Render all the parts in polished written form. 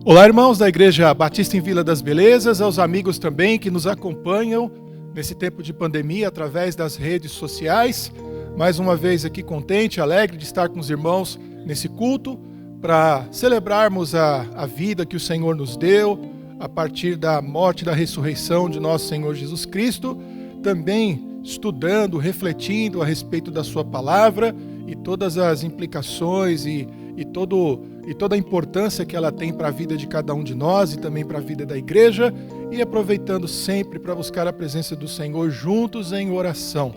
Olá, irmãos da Igreja Batista em Vila das Belezas, aos amigos também que nos acompanham nesse tempo de pandemia através das redes sociais. Mais uma vez aqui contente, alegre de estar com os irmãos nesse culto para celebrarmos a vida que o Senhor nos deu a partir da morte e da ressurreição de nosso Senhor Jesus Cristo, também estudando, refletindo a respeito da sua palavra e todas as implicações e toda a importância que ela tem para a vida de cada um de nós e também para a vida da igreja, e aproveitando sempre para buscar a presença do Senhor juntos em oração.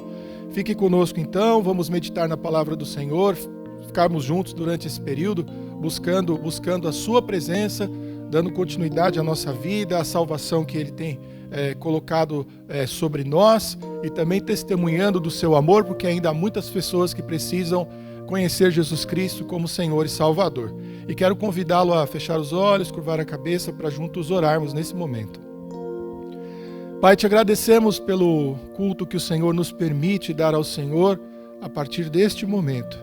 Fique conosco então, vamos meditar na palavra do Senhor, ficarmos juntos durante esse período, buscando a sua presença, dando continuidade à nossa vida, à salvação que Ele tem colocado sobre nós, e também testemunhando do seu amor, porque ainda há muitas pessoas que precisam conhecer Jesus Cristo como Senhor e Salvador. E quero convidá-lo a fechar os olhos, curvar a cabeça para juntos orarmos nesse momento. Pai, te agradecemos pelo culto que o Senhor nos permite dar ao Senhor a partir deste momento.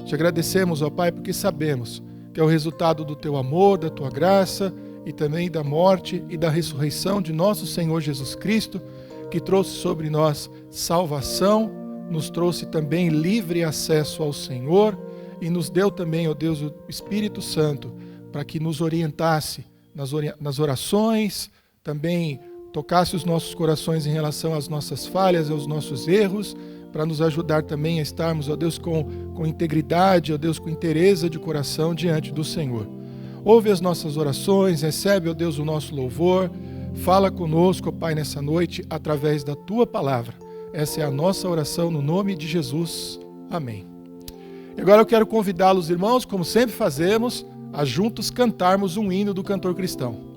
Te agradecemos, ó Pai, porque sabemos que é o resultado do teu amor, da tua graça e também da morte e da ressurreição de nosso Senhor Jesus Cristo, que trouxe sobre nós salvação, nos trouxe também livre acesso ao Senhor e nos deu também, ó Deus, o Espírito Santo para que nos orientasse nas orações, também tocasse os nossos corações em relação às nossas falhas, aos nossos erros, para nos ajudar também a estarmos, ó Deus, com integridade, ó Deus, com inteireza de coração diante do Senhor. Ouve as nossas orações, recebe, ó Deus, o nosso louvor, fala conosco, ó Pai, nessa noite, através da Tua Palavra. Essa é a nossa oração no nome de Jesus. Amém. E agora eu quero convidá-los, irmãos, como sempre fazemos, a juntos cantarmos um hino do cantor cristão.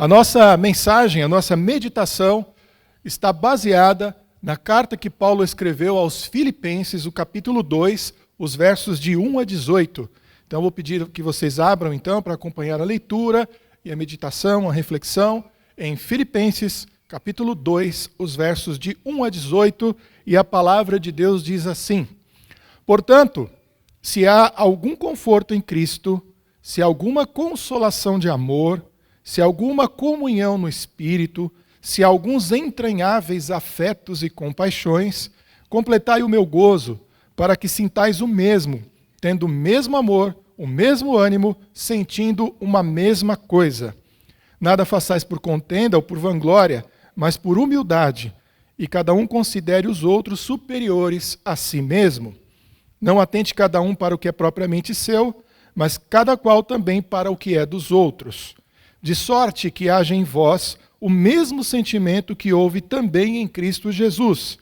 A nossa mensagem, a nossa meditação está baseada na carta que Paulo escreveu aos Filipenses, o capítulo 2, os versos de 1 a 18. Então eu vou pedir que vocês abram então para acompanhar a leitura e a meditação, a reflexão em Filipenses, capítulo 2, os versos de 1 a 18, e a palavra de Deus diz assim: Portanto, se há algum conforto em Cristo, se há alguma consolação de amor, se há alguma comunhão no Espírito, se há alguns entranháveis afetos e compaixões, completai o meu gozo, para que sintais o mesmo, tendo o mesmo amor, o mesmo ânimo, sentindo uma mesma coisa. Nada façais por contenda ou por vanglória, mas por humildade, e cada um considere os outros superiores a si mesmo. Não atente cada um para o que é propriamente seu, mas cada qual também para o que é dos outros. De sorte que haja em vós o mesmo sentimento que houve também em Cristo Jesus,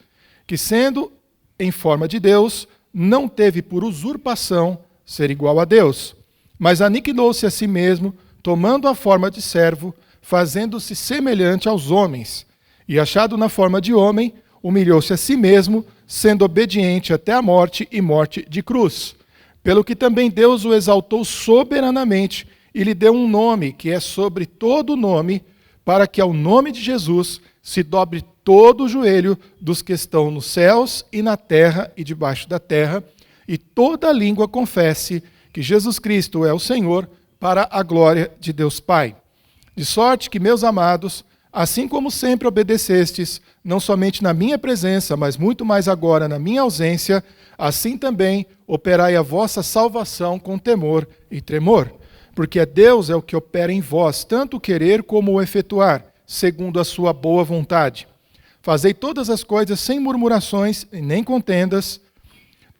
que sendo em forma de Deus, não teve por usurpação ser igual a Deus, mas aniquilou-se a si mesmo, tomando a forma de servo, fazendo-se semelhante aos homens, e achado na forma de homem, humilhou-se a si mesmo, sendo obediente até a morte e morte de cruz. Pelo que também Deus o exaltou soberanamente e lhe deu um nome que é sobre todo nome, para que ao nome de Jesus se dobre todo o joelho dos que estão nos céus e na terra e debaixo da terra, e toda língua confesse que Jesus Cristo é o Senhor, para a glória de Deus Pai. De sorte que, meus amados, assim como sempre obedecestes, não somente na minha presença, mas muito mais agora na minha ausência, assim também operai a vossa salvação com temor e tremor. Porque Deus é o que opera em vós, tanto o querer como o efetuar, segundo a sua boa vontade. Fazei todas as coisas sem murmurações e nem contendas,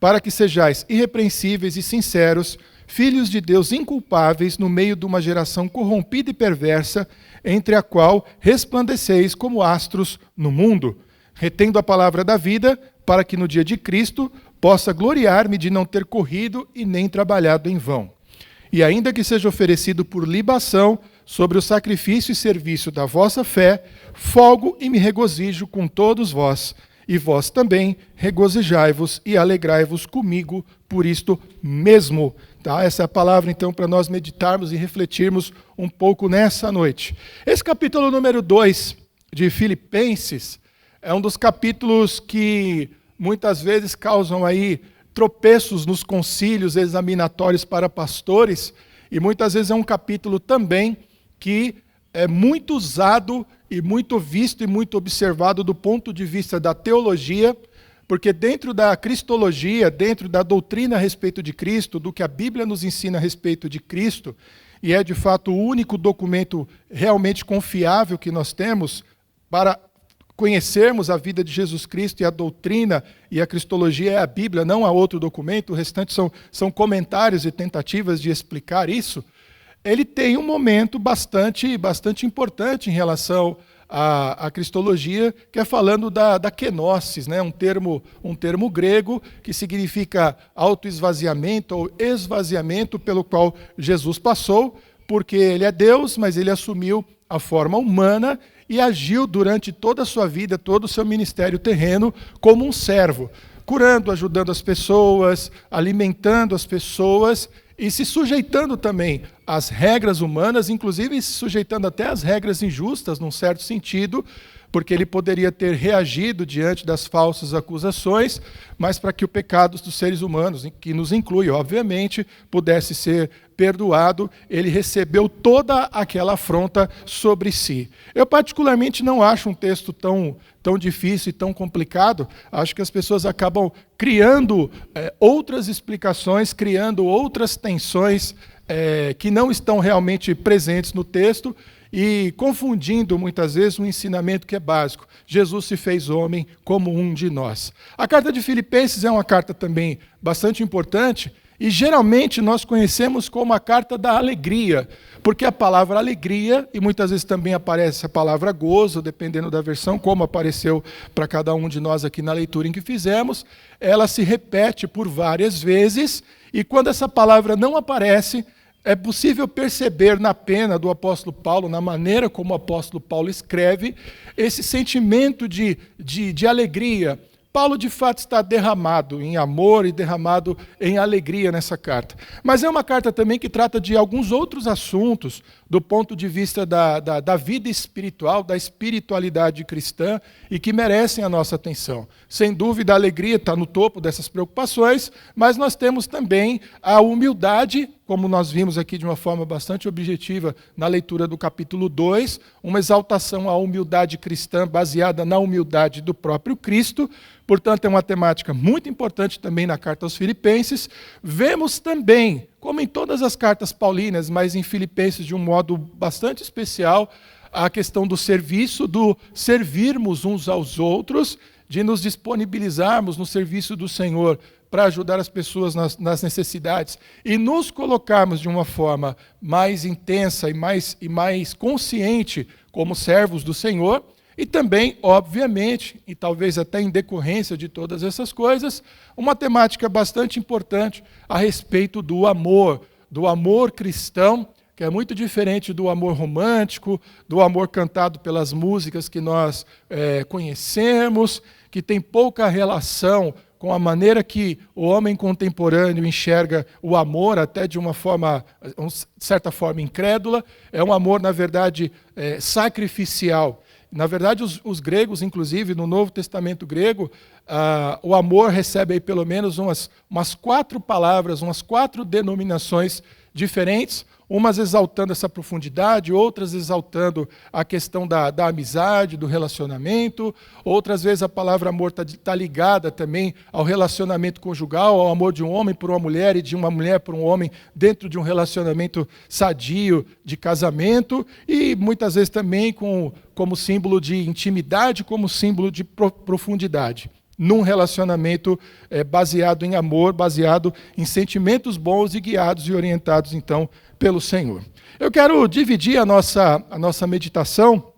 para que sejais irrepreensíveis e sinceros, filhos de Deus inculpáveis no meio de uma geração corrompida e perversa, entre a qual resplandeceis como astros no mundo, retendo a palavra da vida, para que no dia de Cristo possa gloriar-me de não ter corrido e nem trabalhado em vão. E ainda que seja oferecido por libação sobre o sacrifício e serviço da vossa fé, folgo e me regozijo com todos vós, e vós também regozijai-vos e alegrai-vos comigo por isto mesmo. Tá? Essa é a palavra, então, para nós meditarmos e refletirmos um pouco nessa noite. Esse capítulo número 2 de Filipenses é um dos capítulos que muitas vezes causam aí tropeços nos concílios examinatórios para pastores, e muitas vezes é um capítulo também que é muito usado e muito visto e muito observado do ponto de vista da teologia, porque dentro da cristologia, dentro da doutrina a respeito de Cristo, do que a Bíblia nos ensina a respeito de Cristo, e é de fato o único documento realmente confiável que nós temos para conhecermos a vida de Jesus Cristo, e a doutrina e a cristologia é a Bíblia, não há outro documento, o restante são comentários e tentativas de explicar isso. Ele tem um momento bastante importante em relação à cristologia, que é falando da kenosis, né? um termo grego que significa autoesvaziamento ou esvaziamento, pelo qual Jesus passou, porque ele é Deus, mas ele assumiu a forma humana e agiu durante toda a sua vida, todo o seu ministério terreno, como um servo, curando, ajudando as pessoas, alimentando as pessoas, e se sujeitando também às regras humanas, inclusive se sujeitando até às regras injustas, num certo sentido, porque ele poderia ter reagido diante das falsas acusações, mas para que o pecado dos seres humanos, que nos inclui, obviamente, pudesse ser perdoado, ele recebeu toda aquela afronta sobre si. Eu particularmente não acho um texto tão difícil e tão complicado. Acho que as pessoas acabam criando outras explicações, criando outras tensões que não estão realmente presentes no texto, e confundindo muitas vezes um ensinamento que é básico. Jesus se fez homem como um de nós. A carta de Filipenses é uma carta também bastante importante, e geralmente nós conhecemos como a carta da alegria, porque a palavra alegria, e muitas vezes também aparece a palavra gozo, dependendo da versão, como apareceu para cada um de nós aqui na leitura em que fizemos, ela se repete por várias vezes, e quando essa palavra não aparece, é possível perceber na pena do apóstolo Paulo, na maneira como o apóstolo Paulo escreve, esse sentimento de alegria, Paulo de fato está derramado em amor e derramado em alegria nessa carta. Mas é uma carta também que trata de alguns outros assuntos do ponto de vista da vida espiritual, da espiritualidade cristã e que merecem a nossa atenção. Sem dúvida, a alegria está no topo dessas preocupações, mas nós temos também a humildade, como nós vimos aqui de uma forma bastante objetiva na leitura do capítulo 2, uma exaltação à humildade cristã baseada na humildade do próprio Cristo. Portanto, é uma temática muito importante também na carta aos Filipenses. Vemos também, como em todas as cartas paulinas, mas em Filipenses de um modo bastante especial, a questão do serviço, do servirmos uns aos outros, de nos disponibilizarmos no serviço do Senhor para ajudar as pessoas nas necessidades e nos colocarmos de uma forma mais intensa e mais consciente como servos do Senhor. E também, obviamente, e talvez até em decorrência de todas essas coisas, uma temática bastante importante a respeito do amor cristão, que é muito diferente do amor romântico, do amor cantado pelas músicas que nós conhecemos, que tem pouca relação com a maneira que o homem contemporâneo enxerga o amor, até de uma forma, certa forma, incrédula. É um amor, na verdade, sacrificial. Na verdade, os gregos, inclusive, no Novo Testamento grego, o amor recebe aí pelo menos umas 4 palavras, umas 4 denominações diferentes, umas exaltando essa profundidade, outras exaltando a questão da amizade, do relacionamento, outras vezes a palavra amor está ligada também ao relacionamento conjugal, ao amor de um homem por uma mulher e de uma mulher por um homem dentro de um relacionamento sadio de casamento, e muitas vezes também como símbolo de intimidade, como símbolo de profundidade, num relacionamento baseado em amor, baseado em sentimentos bons e guiados e orientados, então, pelo Senhor. Eu quero dividir a nossa meditação,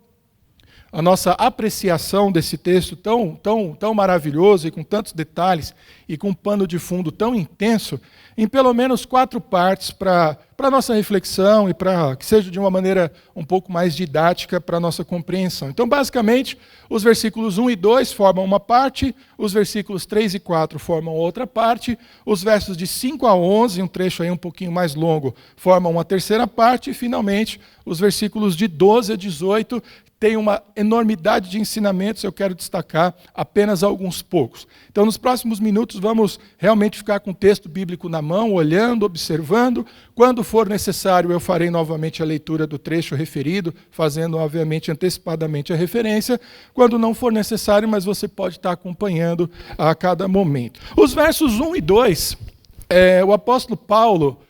a nossa apreciação desse texto tão maravilhoso e com tantos detalhes e com um pano de fundo tão intenso, em pelo menos 4 partes para a nossa reflexão e para que seja de uma maneira um pouco mais didática para a nossa compreensão. Então, basicamente, os versículos 1 e 2 formam uma parte, os versículos 3 e 4 formam outra parte, os versos de 5 a 11, um trecho aí um pouquinho mais longo, formam uma terceira parte, e, finalmente, os versículos de 12 a 18 tem uma enormidade de ensinamentos, eu quero destacar apenas alguns poucos. Então, nos próximos minutos, vamos realmente ficar com o texto bíblico na mão, olhando, observando. Quando for necessário, eu farei novamente a leitura do trecho referido, fazendo, obviamente, antecipadamente a referência. Quando não for necessário, mas você pode estar acompanhando a cada momento. Os versos 1 e 2, o apóstolo Paulo,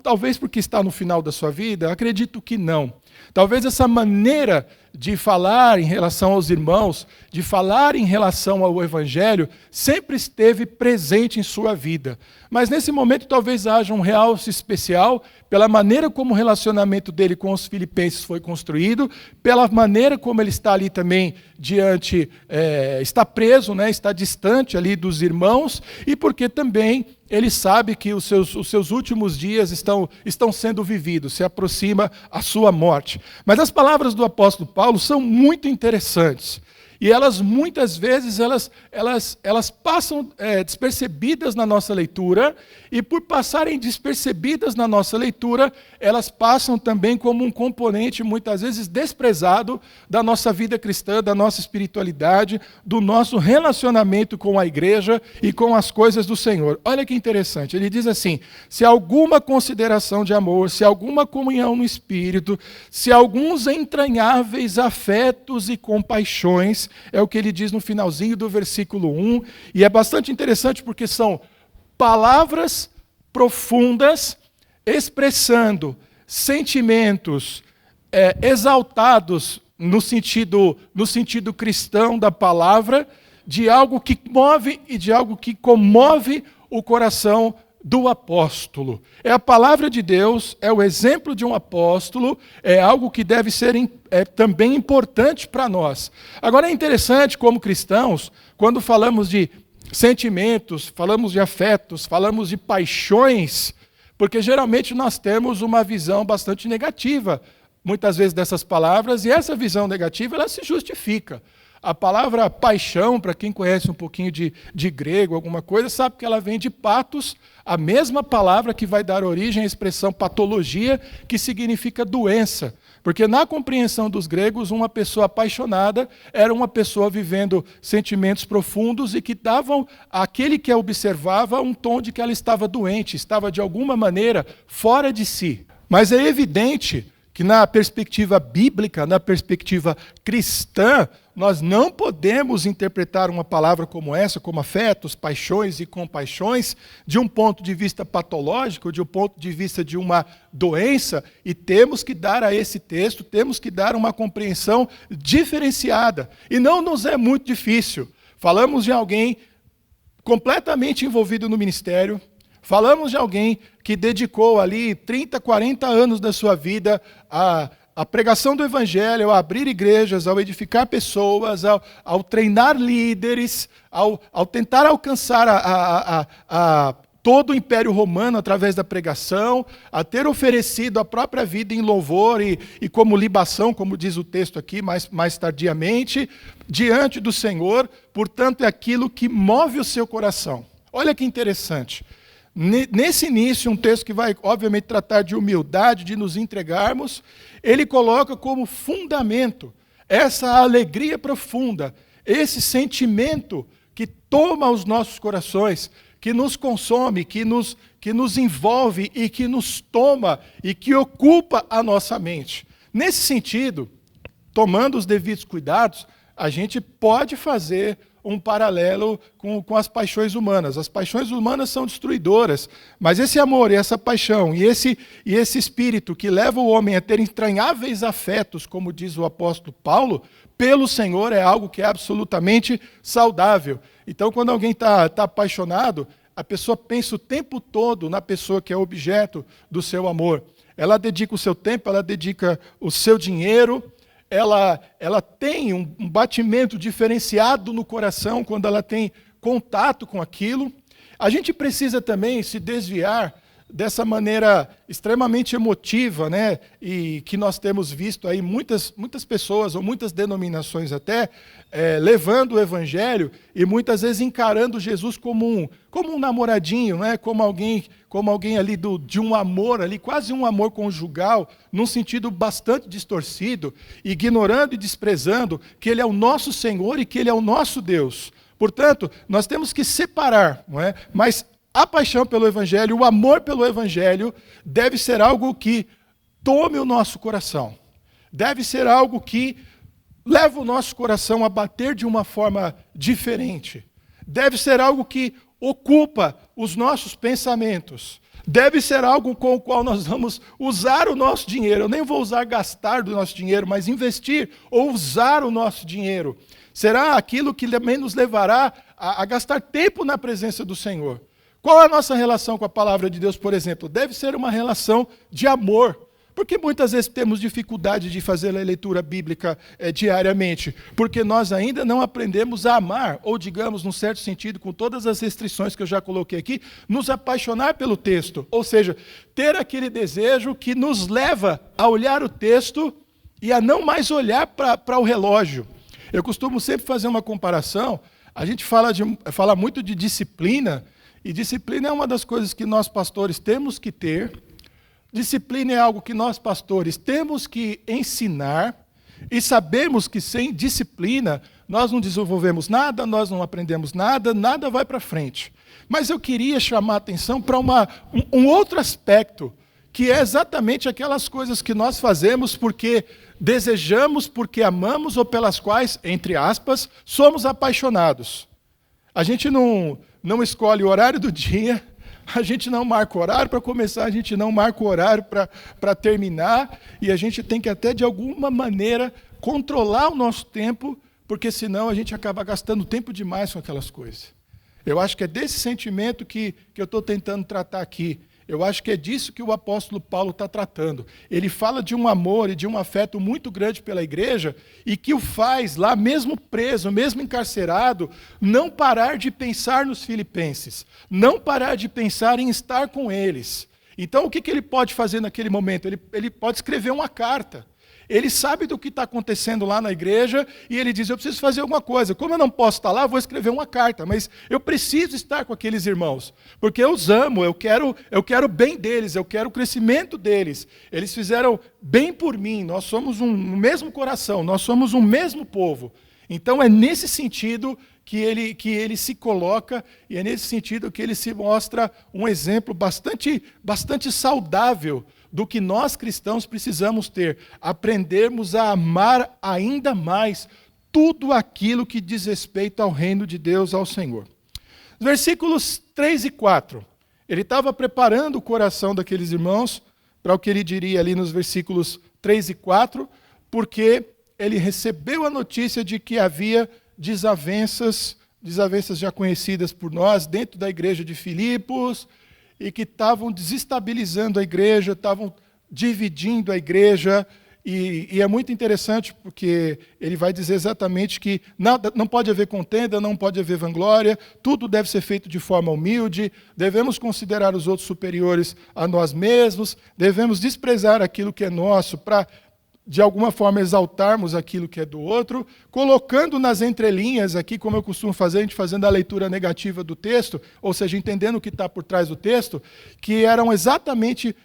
talvez porque está no final da sua vida, acredito que não. Talvez essa maneira de falar em relação aos irmãos, de falar em relação ao Evangelho, sempre esteve presente em sua vida. Mas nesse momento talvez haja um realce especial pela maneira como o relacionamento dele com os filipenses foi construído, pela maneira como ele está ali também está preso, está distante ali dos irmãos, e porque também ele sabe que os seus últimos dias estão sendo vividos, se aproxima a sua morte. Mas as palavras do apóstolo Paulo são muito interessantes. E elas, muitas vezes, elas passam despercebidas na nossa leitura, e por passarem despercebidas na nossa leitura, elas passam também como um componente, muitas vezes, desprezado da nossa vida cristã, da nossa espiritualidade, do nosso relacionamento com a igreja e com as coisas do Senhor. Olha que interessante, ele diz assim: se alguma consideração de amor, se alguma comunhão no Espírito, se alguns entranháveis afetos e compaixões, é o que ele diz no finalzinho do versículo 1, e é bastante interessante porque são palavras profundas expressando sentimentos exaltados no sentido cristão da palavra, de algo que move e de algo que comove o coração do apóstolo. É a palavra de Deus, é o exemplo de um apóstolo, é algo que deve ser também importante para nós. Agora é interessante, como cristãos, quando falamos de sentimentos, falamos de afetos, falamos de paixões, porque geralmente nós temos uma visão bastante negativa, muitas vezes, dessas palavras, e essa visão negativa ela se justifica. A palavra paixão, para quem conhece um pouquinho de grego, alguma coisa, sabe que ela vem de patos, a mesma palavra que vai dar origem à expressão patologia, que significa doença. Porque na compreensão dos gregos, uma pessoa apaixonada era uma pessoa vivendo sentimentos profundos e que davam àquele que a observava um tom de que ela estava doente, estava de alguma maneira fora de si. Mas é evidente que na perspectiva bíblica, na perspectiva cristã, nós não podemos interpretar uma palavra como essa, como afetos, paixões e compaixões, de um ponto de vista patológico, de um ponto de vista de uma doença, e temos que dar a esse texto, temos que dar uma compreensão diferenciada. E não nos é muito difícil. Falamos de alguém completamente envolvido no ministério, falamos de alguém que dedicou ali 30, 40 anos da sua vida à pregação do Evangelho, ao abrir igrejas, ao edificar pessoas, ao treinar líderes, ao tentar alcançar todo o Império Romano através da pregação, a ter oferecido a própria vida em louvor e como libação, como diz o texto aqui mais tardiamente, diante do Senhor. Portanto, é aquilo que move o seu coração. Olha que interessante. Nesse início, um texto que vai, obviamente, tratar de humildade, de nos entregarmos, ele coloca como fundamento essa alegria profunda, esse sentimento que toma os nossos corações, que nos consome, que nos envolve e que nos toma e que ocupa a nossa mente. Nesse sentido, tomando os devidos cuidados, a gente pode fazer um paralelo com as paixões humanas. As paixões humanas são destruidoras, mas esse amor e essa paixão e esse espírito que leva o homem a ter entranháveis afetos, como diz o apóstolo Paulo, pelo Senhor é algo que é absolutamente saudável. Então, quando alguém está apaixonado, a pessoa pensa o tempo todo na pessoa que é objeto do seu amor. Ela dedica o seu tempo, ela dedica o seu dinheiro, ela tem um batimento diferenciado no coração quando ela tem contato com aquilo. A gente precisa também se desviar dessa maneira extremamente emotiva, né? E que nós temos visto aí muitas pessoas, ou muitas denominações até, levando o Evangelho e muitas vezes encarando Jesus como um namoradinho, né? Como alguém ali de um amor, ali, quase um amor conjugal, num sentido bastante distorcido, ignorando e desprezando que Ele é o nosso Senhor e que Ele é o nosso Deus. Portanto, nós temos que separar, não é? Mas a paixão pelo Evangelho, o amor pelo Evangelho, deve ser algo que tome o nosso coração. Deve ser algo que leva o nosso coração a bater de uma forma diferente. Deve ser algo que ocupa os nossos pensamentos. Deve ser algo com o qual nós vamos usar o nosso dinheiro. Eu nem vou usar gastar do nosso dinheiro, mas investir ou usar o nosso dinheiro. Será aquilo que também nos levará a gastar tempo na presença do Senhor. Qual é a nossa relação com a palavra de Deus, por exemplo? Deve ser uma relação de amor. Porque muitas vezes temos dificuldade de fazer a leitura bíblica diariamente? Porque nós ainda não aprendemos a amar, ou digamos, num certo sentido, com todas as restrições que eu já coloquei aqui, nos apaixonar pelo texto. Ou seja, ter aquele desejo que nos leva a olhar o texto e a não mais olhar para o relógio. Eu costumo sempre fazer uma comparação. A gente fala muito de disciplina, e disciplina é uma das coisas que nós pastores temos que ter. Disciplina é algo que nós pastores temos que ensinar, e sabemos que sem disciplina nós não desenvolvemos nada, nós não aprendemos nada, nada vai para frente. Mas eu queria chamar a atenção para um outro aspecto, que é exatamente aquelas coisas que nós fazemos porque desejamos, porque amamos, ou pelas quais, entre aspas, somos apaixonados. A gente não escolhe o horário do dia, a gente não marca o horário para começar, a gente não marca o horário para terminar, e a gente tem que até, de alguma maneira, controlar o nosso tempo, porque senão a gente acaba gastando tempo demais com aquelas coisas. Eu acho que é desse sentimento que eu estou tentando tratar aqui. Eu acho que é disso que o apóstolo Paulo está tratando. Ele fala de um amor e de um afeto muito grande pela igreja e que o faz, lá mesmo preso, mesmo encarcerado, não parar de pensar nos filipenses, não parar de pensar em estar com eles. Então, o que ele pode fazer naquele momento? Ele pode escrever uma carta. ele sabe do que está acontecendo lá na igreja e ele diz, eu preciso fazer alguma coisa. Como eu não posso estar lá, vou escrever uma carta, mas eu preciso estar com aqueles irmãos, porque eu os amo, eu quero o bem deles, eu quero o crescimento deles. Eles fizeram bem por mim, nós somos um mesmo coração, nós somos um mesmo povo. Então é nesse sentido que ele se coloca e é nesse sentido que ele se mostra um exemplo bastante saudável do que nós cristãos precisamos ter. Aprendermos a amar ainda mais tudo aquilo que diz respeito ao reino de Deus, ao Senhor. Versículos 3 e 4. Ele estava preparando o coração daqueles irmãos para o que ele diria ali nos versículos 3 e 4, porque ele recebeu a notícia de que havia desavenças já conhecidas por nós dentro da igreja de Filipos e que estavam desestabilizando a igreja, estavam dividindo a igreja. E é muito interessante porque ele vai dizer exatamente que não pode haver contenda, não pode haver vanglória, tudo deve ser feito de forma humilde, devemos considerar os outros superiores a nós mesmos, devemos desprezar aquilo que é nosso para, de alguma forma, exaltarmos aquilo que é do outro, colocando nas entrelinhas aqui, como eu costumo fazer, a gente fazendo a leitura negativa do texto, ou seja, entendendo o que está por trás do texto, que eram exatamente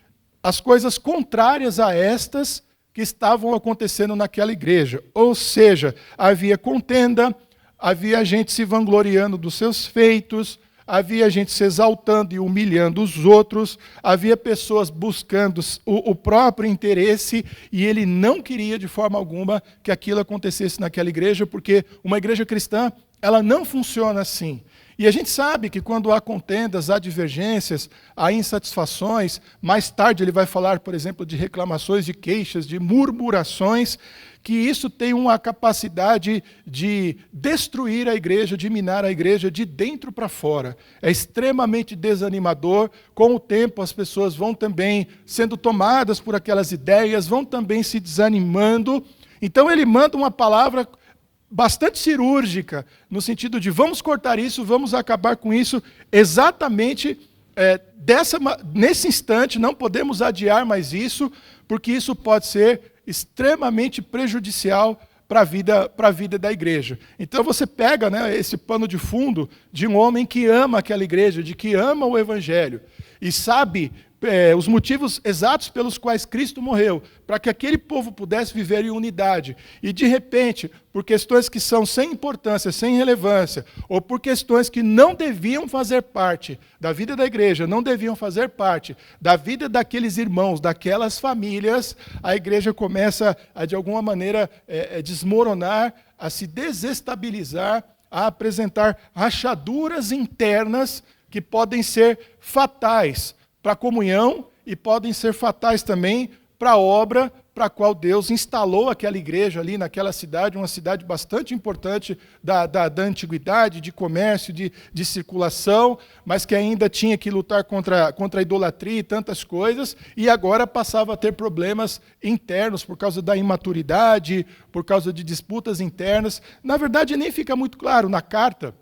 as coisas contrárias a estas que estavam acontecendo naquela igreja. Ou seja, havia contenda, havia gente se vangloriando dos seus feitos, havia gente se exaltando e humilhando os outros, havia pessoas buscando o próprio interesse, e ele não queria de forma alguma que aquilo acontecesse naquela igreja, porque uma igreja cristã, ela não funciona assim. E a gente sabe que quando há contendas, há divergências, há insatisfações, mais tarde ele vai falar, por exemplo, de reclamações, de queixas, de murmurações, que isso tem uma capacidade de destruir a igreja, de minar a igreja de dentro para fora. É extremamente desanimador. Com o tempo as pessoas vão também sendo tomadas por aquelas ideias, vão também se desanimando. Então ele manda uma palavra bastante cirúrgica, no sentido de vamos cortar isso, vamos acabar com isso, exatamente nesse instante, não podemos adiar mais isso, porque isso pode ser extremamente prejudicial para a vida da igreja. Então você pega, né, esse pano de fundo de um homem que ama aquela igreja, de que ama o Evangelho, e sabe os motivos exatos pelos quais Cristo morreu, para que aquele povo pudesse viver em unidade. E de repente, por questões que são sem importância, sem relevância, ou por questões que não deviam fazer parte da vida da igreja, não deviam fazer parte da vida daqueles irmãos, daquelas famílias, a igreja começa a, de alguma maneira, desmoronar, a se desestabilizar, a apresentar rachaduras internas que podem ser fatais para a comunhão e podem ser fatais também para a obra para a qual Deus instalou aquela igreja ali naquela cidade, uma cidade bastante importante da antiguidade, de comércio, de circulação, mas que ainda tinha que lutar contra a idolatria e tantas coisas, e agora passava a ter problemas internos por causa da imaturidade, por causa de disputas internas. Na verdade, nem fica muito claro na carta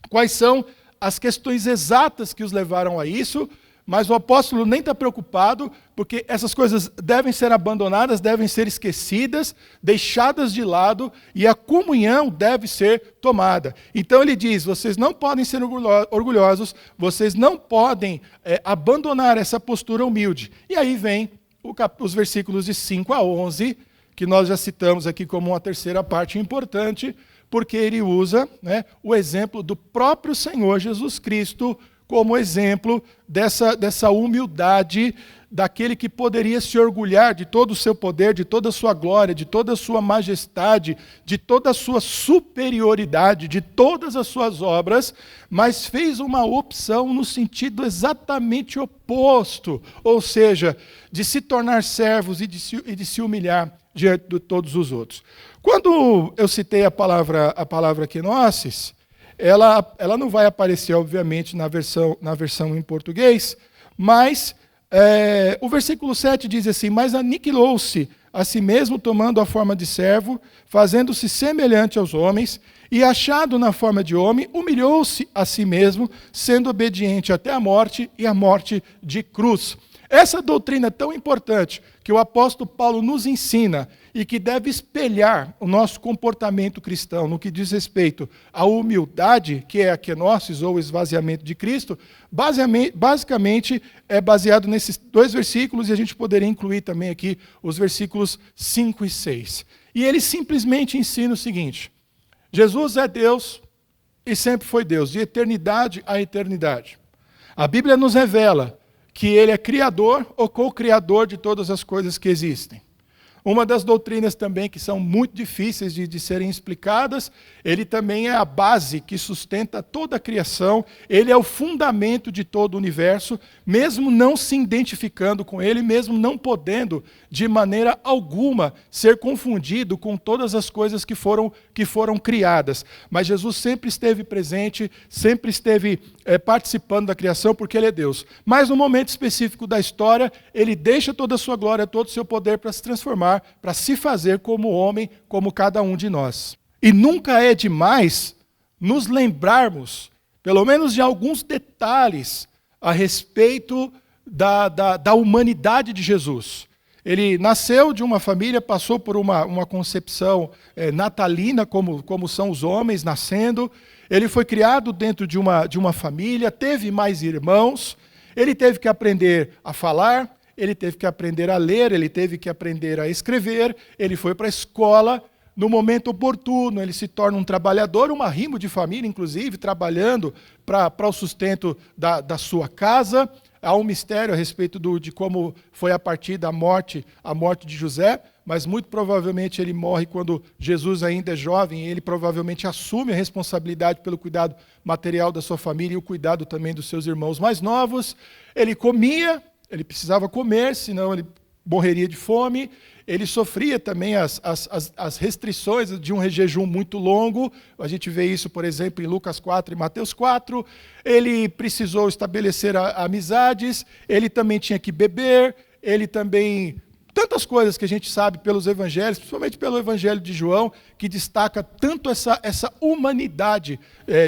quais são as questões exatas que os levaram a isso, mas o apóstolo nem está preocupado, porque essas coisas devem ser abandonadas, devem ser esquecidas, deixadas de lado, e a comunhão deve ser tomada. Então ele diz, vocês não podem ser orgulhosos, vocês não podem abandonar essa postura humilde. E aí vem os versículos de 5 a 11, que nós já citamos aqui como uma terceira parte importante, porque ele usa, né, o exemplo do próprio Senhor Jesus Cristo como exemplo dessa humildade daquele que poderia se orgulhar de todo o seu poder, de toda a sua glória, de toda a sua majestade, de toda a sua superioridade, de todas as suas obras, mas fez uma opção no sentido exatamente oposto, ou seja, de se tornar servos e de se humilhar diante de todos os outros. Quando eu citei a palavra kenosis, ela não vai aparecer, obviamente, na versão em português, mas o versículo 7 diz assim, mas aniquilou-se a si mesmo, tomando a forma de servo, fazendo-se semelhante aos homens, e achado na forma de homem, humilhou-se a si mesmo, sendo obediente até a morte, e a morte de cruz. Essa doutrina é tão importante que o apóstolo Paulo nos ensina, e que deve espelhar o nosso comportamento cristão no que diz respeito à humildade, que é a kenosis, ou esvaziamento de Cristo, basicamente é baseado nesses 2 versículos, e a gente poderia incluir também aqui os versículos 5 e 6. E ele simplesmente ensina o seguinte: Jesus é Deus e sempre foi Deus, de eternidade a eternidade. A Bíblia nos revela que ele é criador ou co-criador de todas as coisas que existem. Uma das doutrinas também que são muito difíceis de serem explicadas, ele também é a base que sustenta toda a criação, ele é o fundamento de todo o universo, mesmo não se identificando com ele, mesmo não podendo de maneira alguma ser confundido com todas as coisas que foram criadas. Mas Jesus sempre esteve presente, sempre esteve participando da criação, porque ele é Deus. Mas no momento específico da história, ele deixa toda a sua glória, todo o seu poder para se transformar, para se fazer como homem, como cada um de nós. E nunca é demais nos lembrarmos, pelo menos de alguns detalhes, a respeito da humanidade de Jesus. Ele nasceu de uma família, passou por uma concepção natalina, como são os homens nascendo. Ele foi criado dentro de uma família, teve mais irmãos, ele teve que aprender a falar, ele teve que aprender a ler, ele teve que aprender a escrever, ele foi para a escola. No momento oportuno, ele se torna um trabalhador, um arrimo de família, inclusive, trabalhando para o sustento da sua casa. Há um mistério a respeito de como foi a partir da morte de José, mas muito provavelmente ele morre quando Jesus ainda é jovem, e ele provavelmente assume a responsabilidade pelo cuidado material da sua família e o cuidado também dos seus irmãos mais novos. Ele comia, ele precisava comer, senão ele morreria de fome. Ele sofria também as restrições de um jejum muito longo. A gente vê isso, por exemplo, em Lucas 4 e Mateus 4. Ele precisou estabelecer amizades, ele também tinha que beber, ele também... Tantas coisas que a gente sabe pelos evangelhos, principalmente pelo evangelho de João, que destaca tanto essa humanidade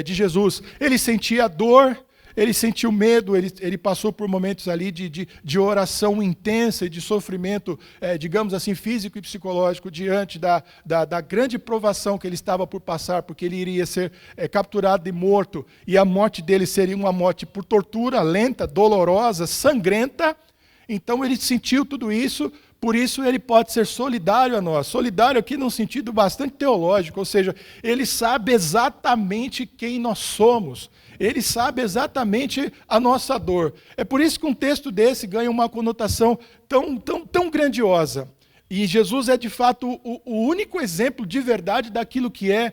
de Jesus. Ele sentia dor, ele sentiu medo, ele passou por momentos ali de oração intensa e de sofrimento, digamos assim, físico e psicológico, diante da grande provação que ele estava por passar, porque ele iria ser capturado e morto, e a morte dele seria uma morte por tortura, lenta, dolorosa, sangrenta. Então ele sentiu tudo isso, por isso ele pode ser solidário a nós. Solidário aqui num sentido bastante teológico, ou seja, ele sabe exatamente quem nós somos. Ele sabe exatamente a nossa dor. É por isso que um texto desse ganha uma conotação tão grandiosa. E Jesus é, de fato, o único exemplo de verdade daquilo que é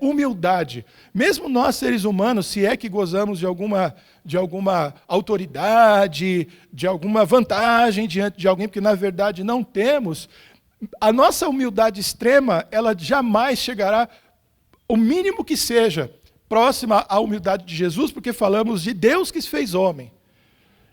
humildade. Mesmo nós, seres humanos, se é que gozamos de alguma autoridade, de alguma vantagem diante de alguém, porque na verdade não temos, a nossa humildade extrema, ela jamais chegará, o mínimo que seja, próxima à humildade de Jesus, porque falamos de Deus que se fez homem.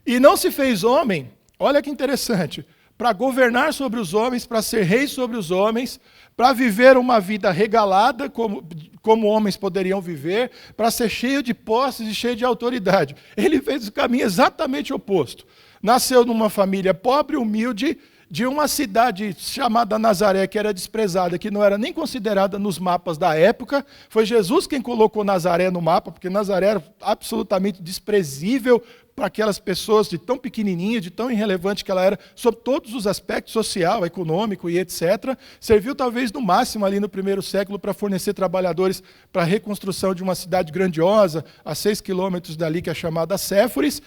E não se fez homem, olha que interessante, para governar sobre os homens, para ser rei sobre os homens, para viver uma vida regalada, como homens poderiam viver, para ser cheio de posses e cheio de autoridade. Ele fez o caminho exatamente oposto. Nasceu numa família pobre, humilde, de uma cidade chamada Nazaré, que era desprezada, que não era nem considerada nos mapas da época. Foi Jesus quem colocou Nazaré no mapa, porque Nazaré era absolutamente desprezível para aquelas pessoas de tão pequenininha, de tão irrelevante que ela era, sob todos os aspectos, social, econômico e etc. Serviu talvez no máximo ali no primeiro século para fornecer trabalhadores para a reconstrução de uma cidade grandiosa, a 6 quilômetros dali, que é chamada Séforis.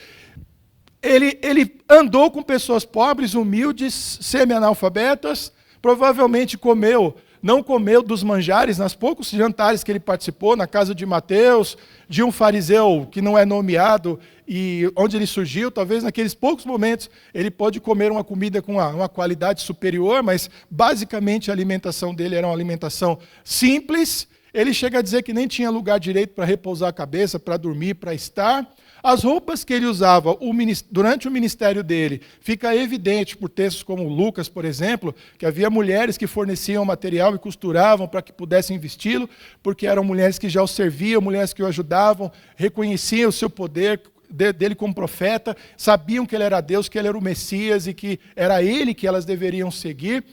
Ele andou com pessoas pobres, humildes, semi-analfabetas, provavelmente não comeu dos manjares, nas poucos jantares que ele participou, na casa de Mateus, de um fariseu que não é nomeado, e onde ele surgiu, talvez naqueles poucos momentos ele pôde comer uma comida com uma qualidade superior, mas basicamente a alimentação dele era uma alimentação simples. Ele chega a dizer que nem tinha lugar direito para repousar a cabeça, para dormir, para estar. As roupas que ele usava durante o ministério dele, fica evidente por textos como Lucas, por exemplo, que havia mulheres que forneciam material e costuravam para que pudessem vesti-lo, porque eram mulheres que já o serviam, mulheres que o ajudavam, reconheciam o seu poder dele como profeta, sabiam que ele era Deus, que ele era o Messias e que era ele que elas deveriam seguir.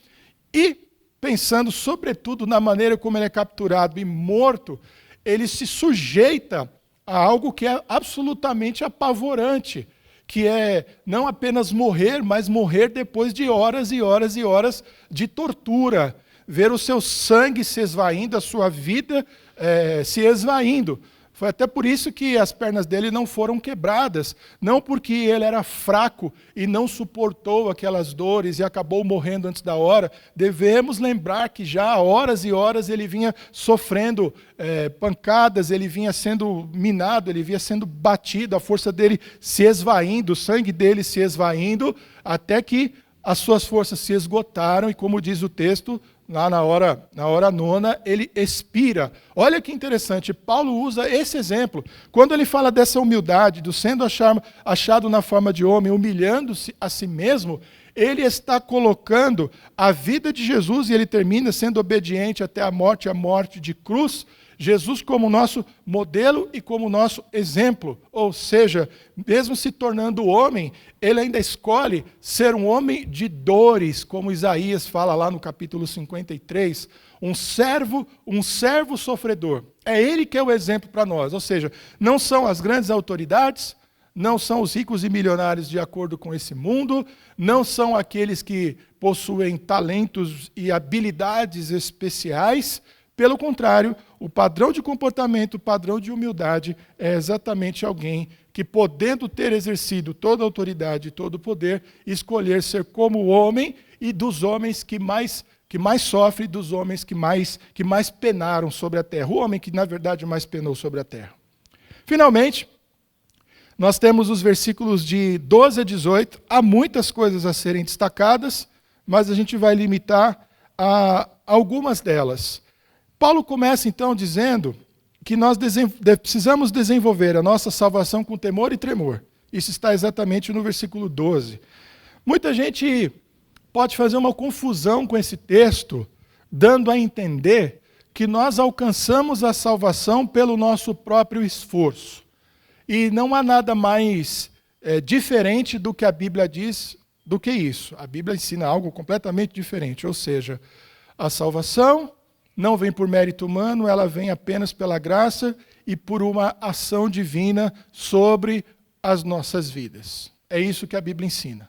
E, pensando sobretudo na maneira como ele é capturado e morto, ele se sujeita a algo que é absolutamente apavorante, que é não apenas morrer, mas morrer depois de horas e horas e horas de tortura, ver o seu sangue se esvaindo, a sua vida se esvaindo. Foi até por isso que as pernas dele não foram quebradas, não porque ele era fraco e não suportou aquelas dores e acabou morrendo antes da hora. Devemos lembrar que já há horas e horas ele vinha sofrendo pancadas, ele vinha sendo minado, ele vinha sendo batido, a força dele se esvaindo, o sangue dele se esvaindo, até que as suas forças se esgotaram e, como diz o texto, lá na hora nona, ele expira. Olha que interessante, Paulo usa esse exemplo. Quando ele fala dessa humildade, do sendo achado na forma de homem, humilhando-se a si mesmo, ele está colocando a vida de Jesus, e ele termina sendo obediente até a morte de cruz, Jesus como nosso modelo e como nosso exemplo. Ou seja, mesmo se tornando homem, ele ainda escolhe ser um homem de dores, como Isaías fala lá no capítulo 53, um servo sofredor. É ele que é o exemplo para nós. Ou seja, não são as grandes autoridades, não são os ricos e milionários de acordo com esse mundo, não são aqueles que possuem talentos e habilidades especiais. Pelo contrário, o padrão de comportamento, o padrão de humildade é exatamente alguém que, podendo ter exercido toda a autoridade e todo o poder, escolher ser como o homem e dos homens que mais sofrem, dos homens que mais penaram sobre a terra. O homem que, na verdade, mais penou sobre a terra. Finalmente, nós temos os versículos de 12 a 18. Há muitas coisas a serem destacadas, mas a gente vai limitar a algumas delas. Paulo começa então dizendo que nós precisamos desenvolver a nossa salvação com temor e tremor. Isso está exatamente no versículo 12. Muita gente pode fazer uma confusão com esse texto, dando a entender que nós alcançamos a salvação pelo nosso próprio esforço. E não há nada mais diferente do que a Bíblia diz do que isso. A Bíblia ensina algo completamente diferente, ou seja, a salvação não vem por mérito humano, ela vem apenas pela graça e por uma ação divina sobre as nossas vidas. É isso que a Bíblia ensina.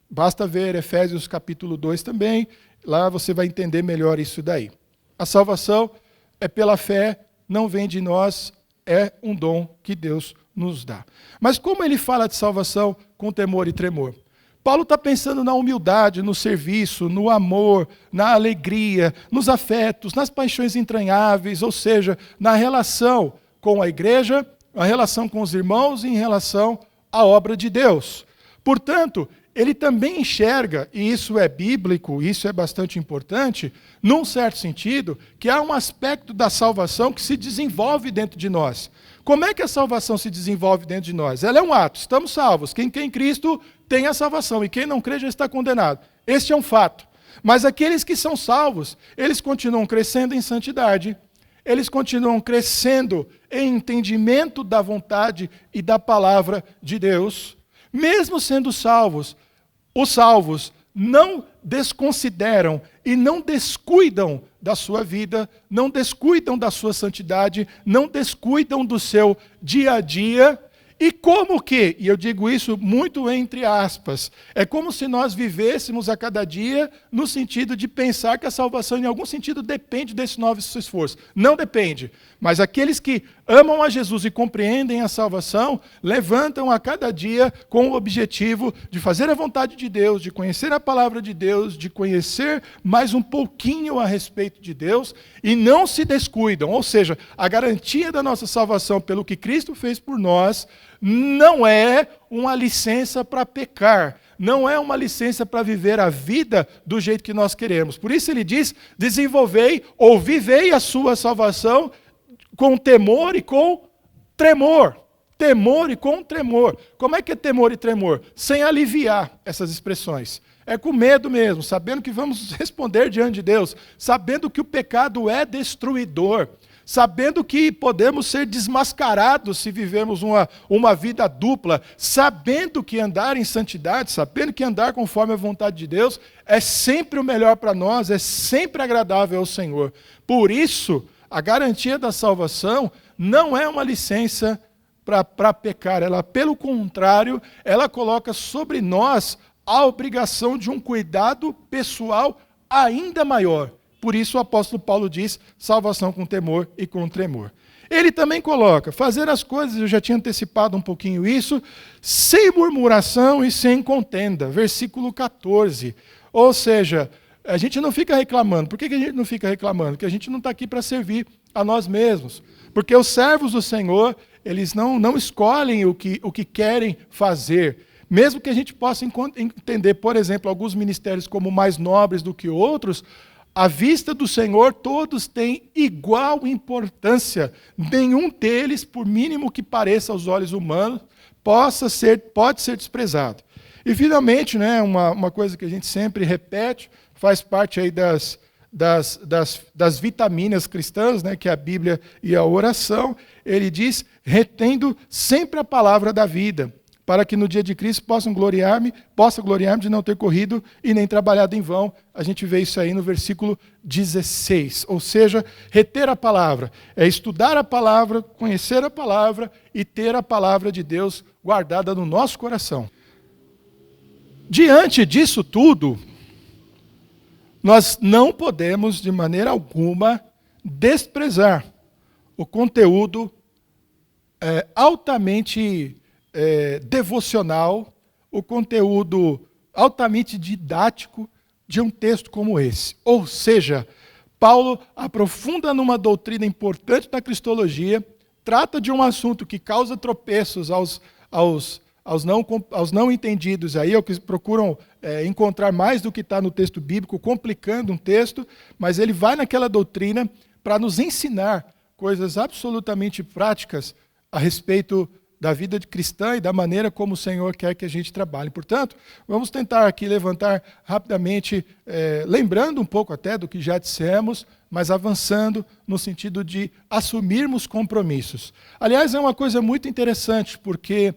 Basta ver Efésios capítulo 2 também, lá você vai entender melhor isso daí. A salvação é pela fé, não vem de nós, é um dom que Deus nos dá. Mas como ele fala de salvação com temor e tremor? Paulo está pensando na humildade, no serviço, no amor, na alegria, nos afetos, nas paixões entranháveis, ou seja, na relação com a igreja, a relação com os irmãos e em relação à obra de Deus. Portanto, ele também enxerga, e isso é bíblico, isso é bastante importante, num certo sentido, que há um aspecto da salvação que se desenvolve dentro de nós. Como é que a salvação se desenvolve dentro de nós? Ela é um ato, estamos salvos. Quem crê em Cristo tem a salvação, e quem não crê já está condenado. Este é um fato. Mas aqueles que são salvos, eles continuam crescendo em santidade, eles continuam crescendo em entendimento da vontade e da palavra de Deus. Mesmo sendo salvos, os salvos não desconsideram e não descuidam da sua vida, não descuidam da sua santidade, não descuidam do seu dia a dia. E como que, e eu digo isso muito entre aspas, é como se nós vivêssemos a cada dia no sentido de pensar que a salvação em algum sentido depende desse novo esforço. Não depende, mas aqueles que amam a Jesus e compreendem a salvação, levantam a cada dia com o objetivo de fazer a vontade de Deus, de conhecer a palavra de Deus, de conhecer mais um pouquinho a respeito de Deus, e não se descuidam. Ou seja, a garantia da nossa salvação pelo que Cristo fez por nós não é uma licença para pecar, não é uma licença para viver a vida do jeito que nós queremos. Por isso ele diz, desenvolvei ou vivei a sua salvação com temor e com tremor. Temor e com tremor. Como é que é temor e tremor? Sem aliviar essas expressões. É com medo mesmo, sabendo que vamos responder diante de Deus, sabendo que o pecado é destruidor, sabendo que podemos ser desmascarados se vivemos uma vida dupla, sabendo que andar em santidade, sabendo que andar conforme a vontade de Deus é sempre o melhor para nós, é sempre agradável ao Senhor. Por isso, a garantia da salvação não é uma licença para pecar, ela, pelo contrário, ela coloca sobre nós a obrigação de um cuidado pessoal ainda maior. Por isso o apóstolo Paulo diz, salvação com temor e com tremor. Ele também coloca, fazer as coisas, eu já tinha antecipado um pouquinho isso, sem murmuração e sem contenda. Versículo 14. Ou seja, a gente não fica reclamando. Por que a gente não fica reclamando? Porque a gente não está aqui para servir a nós mesmos. Porque os servos do Senhor, eles não escolhem o que querem fazer. Mesmo que a gente possa entender, por exemplo, alguns ministérios como mais nobres do que outros, à vista do Senhor, todos têm igual importância. Nenhum deles, por mínimo que pareça aos olhos humanos, pode ser desprezado. E, finalmente, né, uma coisa que a gente sempre repete, faz parte aí das vitaminas cristãs, né, que é a Bíblia e a oração, ele diz, retendo sempre a palavra da vida, para que no dia de Cristo possa gloriar-me de não ter corrido e nem trabalhado em vão. A gente vê isso aí no versículo 16. Ou seja, reter a palavra é estudar a palavra, conhecer a palavra e ter a palavra de Deus guardada no nosso coração. Diante disso tudo, nós não podemos, de maneira alguma, desprezar o conteúdo altamente devocional, o conteúdo altamente didático de um texto como esse. Ou seja, Paulo aprofunda numa doutrina importante da cristologia, trata de um assunto que causa tropeços aos não entendidos, aí, ou que procuram encontrar mais do que está no texto bíblico, complicando um texto, mas ele vai naquela doutrina para nos ensinar coisas absolutamente práticas a respeito da vida de cristã e da maneira como o Senhor quer que a gente trabalhe. Portanto, vamos tentar aqui levantar rapidamente, lembrando um pouco até do que já dissemos, mas avançando no sentido de assumirmos compromissos. Aliás, é uma coisa muito interessante, porque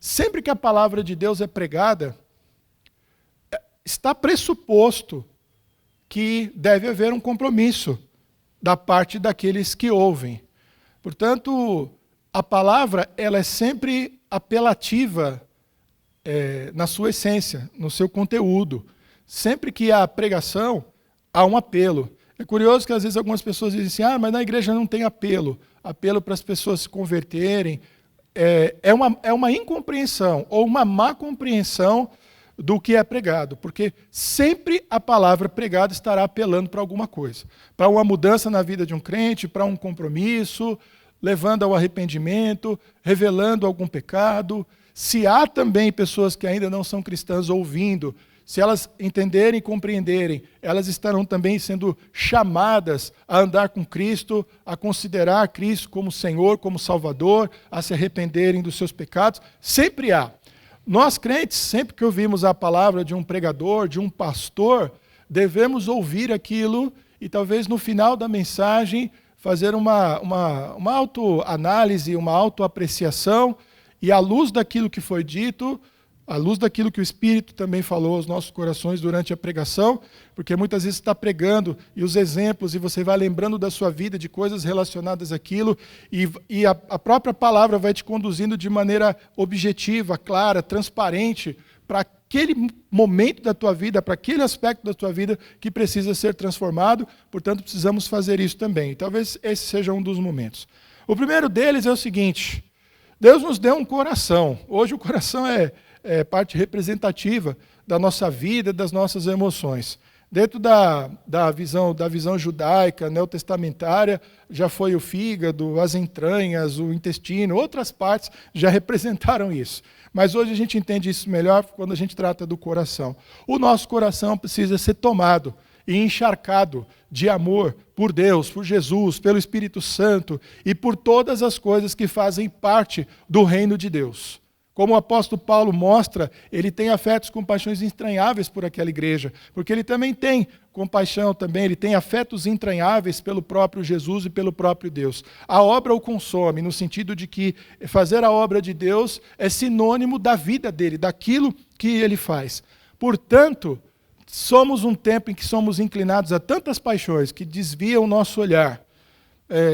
sempre que a palavra de Deus é pregada, está pressuposto que deve haver um compromisso da parte daqueles que ouvem. Portanto, a palavra ela é sempre apelativa na sua essência, no seu conteúdo. Sempre que há pregação, há um apelo. É curioso que às vezes algumas pessoas dizem assim, mas na igreja não tem apelo para as pessoas se converterem. É uma incompreensão ou uma má compreensão do que é pregado, porque sempre a palavra pregada estará apelando para alguma coisa, para uma mudança na vida de um crente, para um compromisso, levando ao arrependimento, revelando algum pecado. Se há também pessoas que ainda não são cristãs ouvindo, se elas entenderem e compreenderem, elas estarão também sendo chamadas a andar com Cristo, a considerar Cristo como Senhor, como Salvador, a se arrependerem dos seus pecados. Sempre há. Nós crentes, sempre que ouvimos a palavra de um pregador, de um pastor, devemos ouvir aquilo e talvez no final da mensagem fazer uma autoanálise, uma autoapreciação e à luz daquilo que foi dito, à luz daquilo que o Espírito também falou aos nossos corações durante a pregação, porque muitas vezes você está pregando e os exemplos, e você vai lembrando da sua vida, de coisas relacionadas àquilo, e a própria palavra vai te conduzindo de maneira objetiva, clara, transparente, para aquele momento da tua vida, para aquele aspecto da tua vida que precisa ser transformado. Portanto, precisamos fazer isso também. E talvez esse seja um dos momentos. O primeiro deles é o seguinte: Deus nos deu um coração. Hoje o coração é parte representativa da nossa vida, das nossas emoções. Dentro da visão judaica, neotestamentária, já foi o fígado, as entranhas, o intestino, outras partes já representaram isso. Mas hoje a gente entende isso melhor quando a gente trata do coração. O nosso coração precisa ser tomado e encharcado de amor por Deus, por Jesus, pelo Espírito Santo e por todas as coisas que fazem parte do reino de Deus. Como o apóstolo Paulo mostra, ele tem afetos com paixões entranháveis por aquela igreja, porque ele também tem compaixão também, ele tem afetos entranháveis pelo próprio Jesus e pelo próprio Deus. A obra o consome, no sentido de que fazer a obra de Deus é sinônimo da vida dele, daquilo que ele faz. Portanto, somos um tempo em que somos inclinados a tantas paixões que desviam o nosso olhar.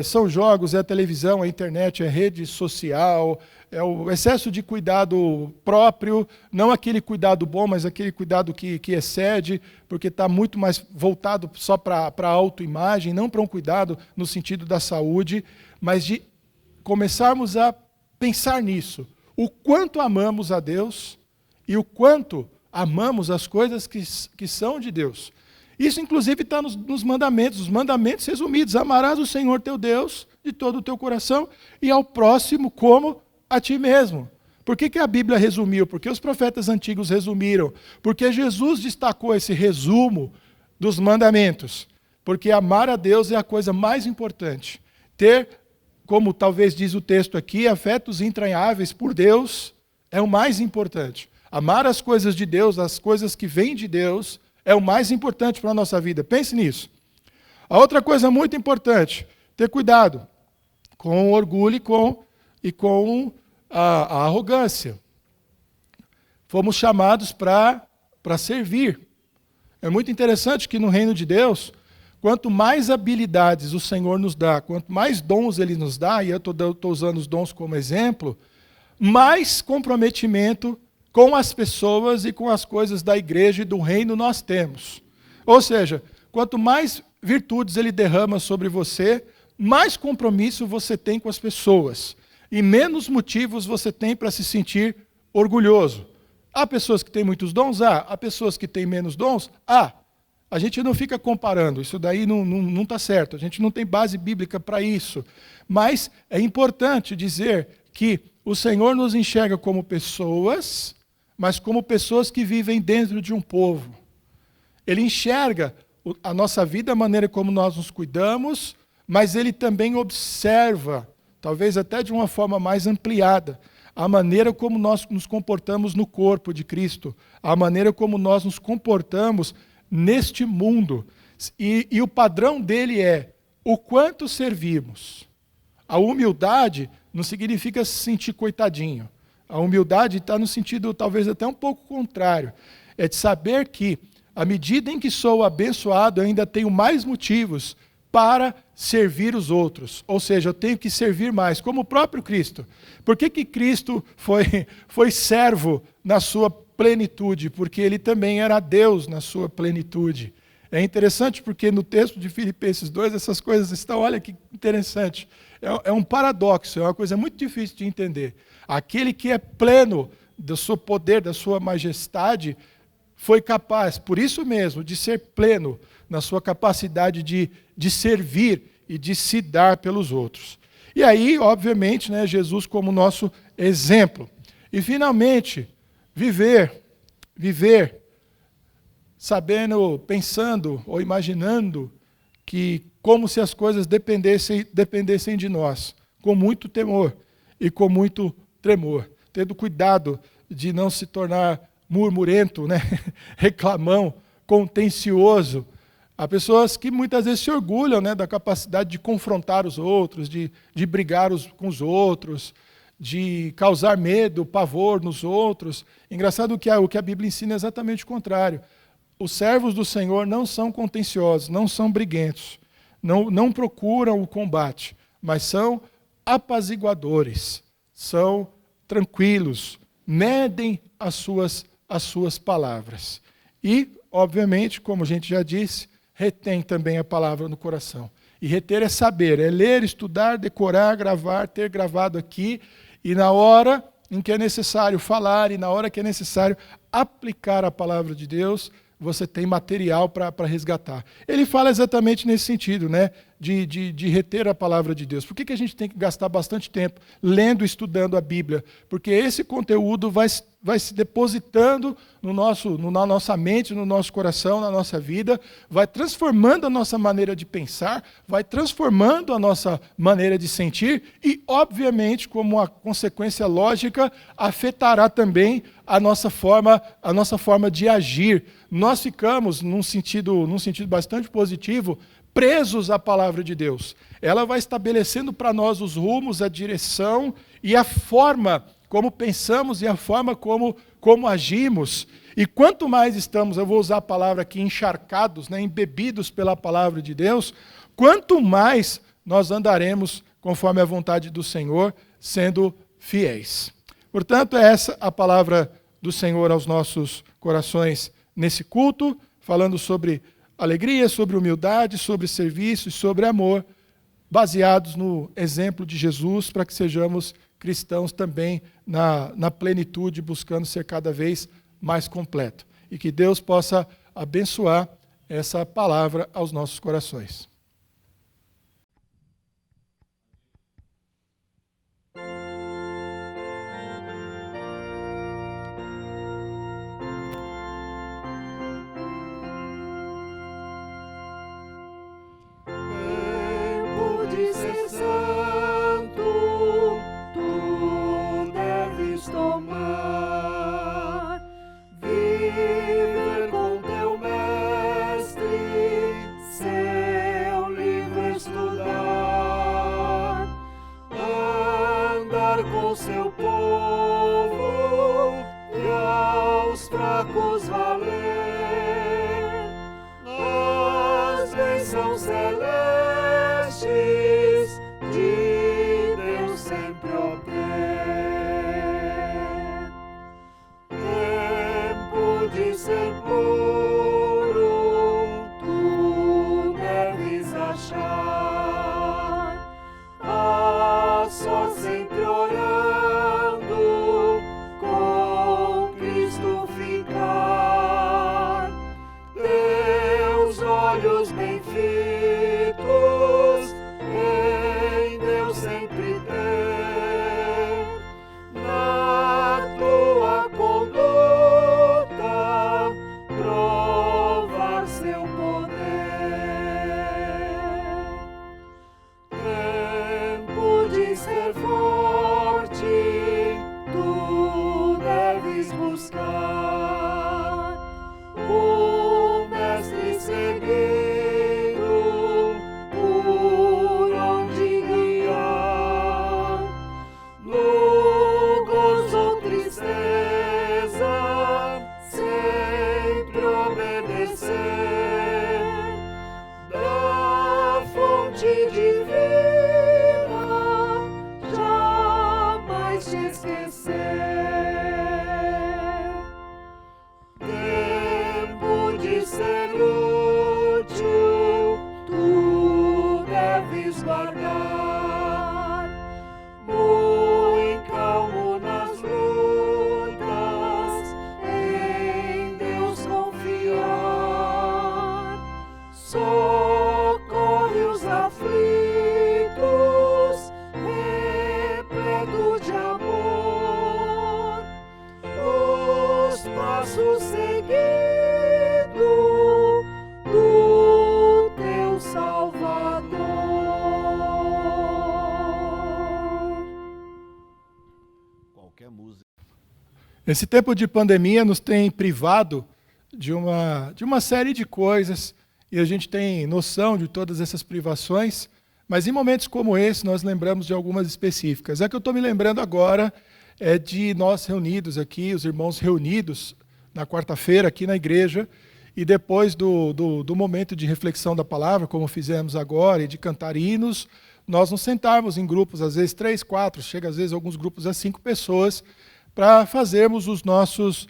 São jogos, é a televisão, é a internet, é a rede social, é o excesso de cuidado próprio, não aquele cuidado bom, mas aquele cuidado que excede, porque está muito mais voltado só para a autoimagem, não para um cuidado no sentido da saúde, mas de começarmos a pensar nisso. O quanto amamos a Deus e o quanto amamos as coisas que são de Deus. Isso, inclusive, está nos mandamentos, os mandamentos resumidos. Amarás o Senhor teu Deus de todo o teu coração e ao próximo como a ti mesmo. Por que a Bíblia resumiu? Porque os profetas antigos resumiram. Porque Jesus destacou esse resumo dos mandamentos. Porque amar a Deus é a coisa mais importante. Ter, como talvez diz o texto aqui, afetos entranháveis por Deus é o mais importante. Amar as coisas de Deus, as coisas que vêm de Deus, é o mais importante para a nossa vida. Pense nisso. A outra coisa muito importante, ter cuidado com o orgulho e com a arrogância. Fomos chamados para servir. É muito interessante que no reino de Deus, quanto mais habilidades o Senhor nos dá, quanto mais dons Ele nos dá, e eu estou usando os dons como exemplo, mais comprometimento com as pessoas e com as coisas da igreja e do reino nós temos. Ou seja, quanto mais virtudes Ele derrama sobre você, mais compromisso você tem com as pessoas. E menos motivos você tem para se sentir orgulhoso. Há pessoas que têm muitos dons? Há pessoas que têm menos dons? Há. A gente não fica comparando, isso daí não está certo, a gente não tem base bíblica para isso. Mas é importante dizer que o Senhor nos enxerga como pessoas, mas como pessoas que vivem dentro de um povo. Ele enxerga a nossa vida, a maneira como nós nos cuidamos, mas ele também observa, talvez até de uma forma mais ampliada, a maneira como nós nos comportamos no corpo de Cristo, a maneira como nós nos comportamos neste mundo. E o padrão dele é o quanto servimos. A humildade não significa se sentir coitadinho. A humildade está no sentido talvez até um pouco contrário. É de saber que, à medida em que sou abençoado, eu ainda tenho mais motivos para servir os outros. Ou seja, eu tenho que servir mais, como o próprio Cristo. Por que Cristo foi servo na sua plenitude? Porque ele também era Deus na sua plenitude. É interessante porque no texto de Filipenses 2 essas coisas estão, olha que interessante. É um paradoxo, é uma coisa muito difícil de entender. Aquele que é pleno do seu poder, da sua majestade, foi capaz, por isso mesmo, de ser pleno na sua capacidade de servir e de se dar pelos outros. E aí, obviamente, né, Jesus como nosso exemplo. E, finalmente, viver sabendo, pensando ou imaginando que como se as coisas dependessem de nós, com muito temor e com muito tremor, tendo cuidado de não se tornar murmurento, né? Reclamão, contencioso. Há pessoas que muitas vezes se orgulham, né, da capacidade de confrontar os outros, de brigar com os outros, de causar medo, pavor nos outros. Engraçado que o que a Bíblia ensina é exatamente o contrário. Os servos do Senhor não são contenciosos, não são briguentos, não procuram o combate, mas são apaziguadores, são tranquilos, medem as suas palavras. E, obviamente, como a gente já disse, retém também a palavra no coração. E reter é saber, é ler, estudar, decorar, gravar, ter gravado aqui, e na hora em que é necessário falar, e na hora que é necessário aplicar a palavra de Deus, você tem material para resgatar. Ele fala exatamente nesse sentido, né? De reter a palavra de Deus. Por que a gente tem que gastar bastante tempo lendo e estudando a Bíblia? Porque esse conteúdo vai vai se depositando na nossa mente, no nosso coração, na nossa vida, vai transformando a nossa maneira de pensar, vai transformando a nossa maneira de sentir e, obviamente, como uma consequência lógica, afetará também a nossa forma de agir. Nós ficamos, num sentido bastante positivo, presos à palavra de Deus. Ela vai estabelecendo para nós os rumos, a direção e a forma como pensamos e a forma como agimos. E quanto mais estamos, eu vou usar a palavra aqui, encharcados, embebidos pela palavra de Deus, quanto mais nós andaremos conforme a vontade do Senhor, sendo fiéis. Portanto, é essa a palavra do Senhor aos nossos corações nesse culto, falando sobre alegria, sobre humildade, sobre serviço e sobre amor, baseados no exemplo de Jesus, para que sejamos cristãos também na plenitude, buscando ser cada vez mais completo. E que Deus possa abençoar essa palavra aos nossos corações. Seu povo e aos fracos valer as bênçãos celestes de Deus sempre obter. Tempo de ser puro, tu deves achar a só sempre orar. Olhos bem fitos em Deus sempre ter, na tua conduta provar seu poder. Tempo de ser forte, tu deves buscar o Mestre seguindo, por onde guiar, no gozo ou tristeza, sempre obedecer, da fonte divina, jamais te esquecer. Tempo de ser útil, tu deves guardar, muito calmo nas lutas, em Deus confiar, socorre os aflitos, repleto de amor, os passos seguidos do teu Salvador. Qualquer música. Esse tempo de pandemia nos tem privado de uma série de coisas e a gente tem noção de todas essas privações, mas em momentos como esse nós lembramos de algumas específicas. A que eu estou me lembrando agora é de nós reunidos aqui, os irmãos reunidos na quarta-feira aqui na igreja, e depois do momento de reflexão da palavra, como fizemos agora, e de cantar hinos, nós nos sentarmos em grupos, às vezes 3, 4, chega às vezes alguns grupos a 5 pessoas, para fazermos os nossos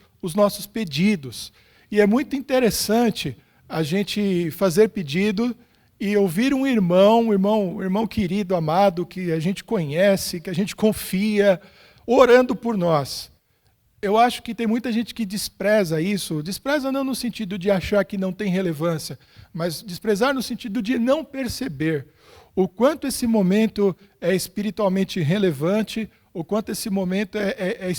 pedidos. E é muito interessante a gente fazer pedido e ouvir um irmão querido, amado, que a gente conhece, que a gente confia, orando por nós. Eu acho que tem muita gente que despreza isso, despreza não no sentido de achar que não tem relevância, mas desprezar no sentido de não perceber o quanto esse momento é espiritualmente relevante, o quanto esse momento é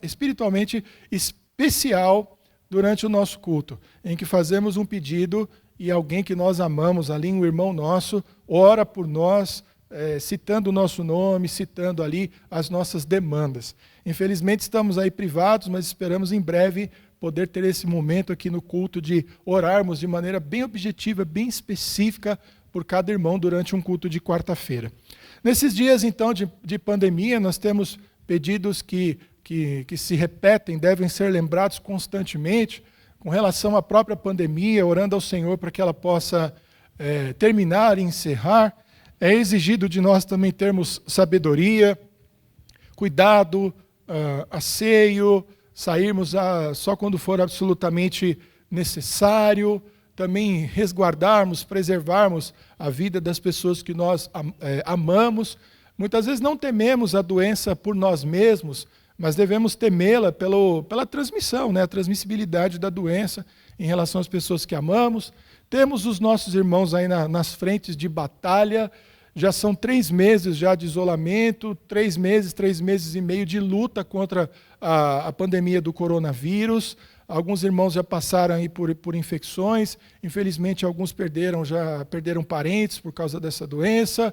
espiritualmente especial durante o nosso culto, em que fazemos um pedido e alguém que nós amamos ali, um irmão nosso, ora por nós, citando o nosso nome, citando ali as nossas demandas. Infelizmente estamos aí privados, mas esperamos em breve poder ter esse momento aqui no culto de orarmos de maneira bem objetiva, bem específica por cada irmão durante um culto de quarta-feira. Nesses dias, então, de pandemia, nós temos pedidos que se repetem, devem ser lembrados constantemente, com relação à própria pandemia, orando ao Senhor para que ela possa terminar e encerrar. É exigido de nós também termos sabedoria, cuidado, asseio, sairmos só quando for absolutamente necessário, também resguardarmos, preservarmos a vida das pessoas que nós amamos. Muitas vezes não tememos a doença por nós mesmos, mas devemos temê-la pela transmissão, né? A transmissibilidade da doença em relação às pessoas que amamos. Temos os nossos irmãos aí nas frentes de batalha. Já são 3 meses já de isolamento, 3 meses e meio de luta contra a pandemia do coronavírus. Alguns irmãos já passaram aí por infecções. Infelizmente, alguns já perderam parentes por causa dessa doença.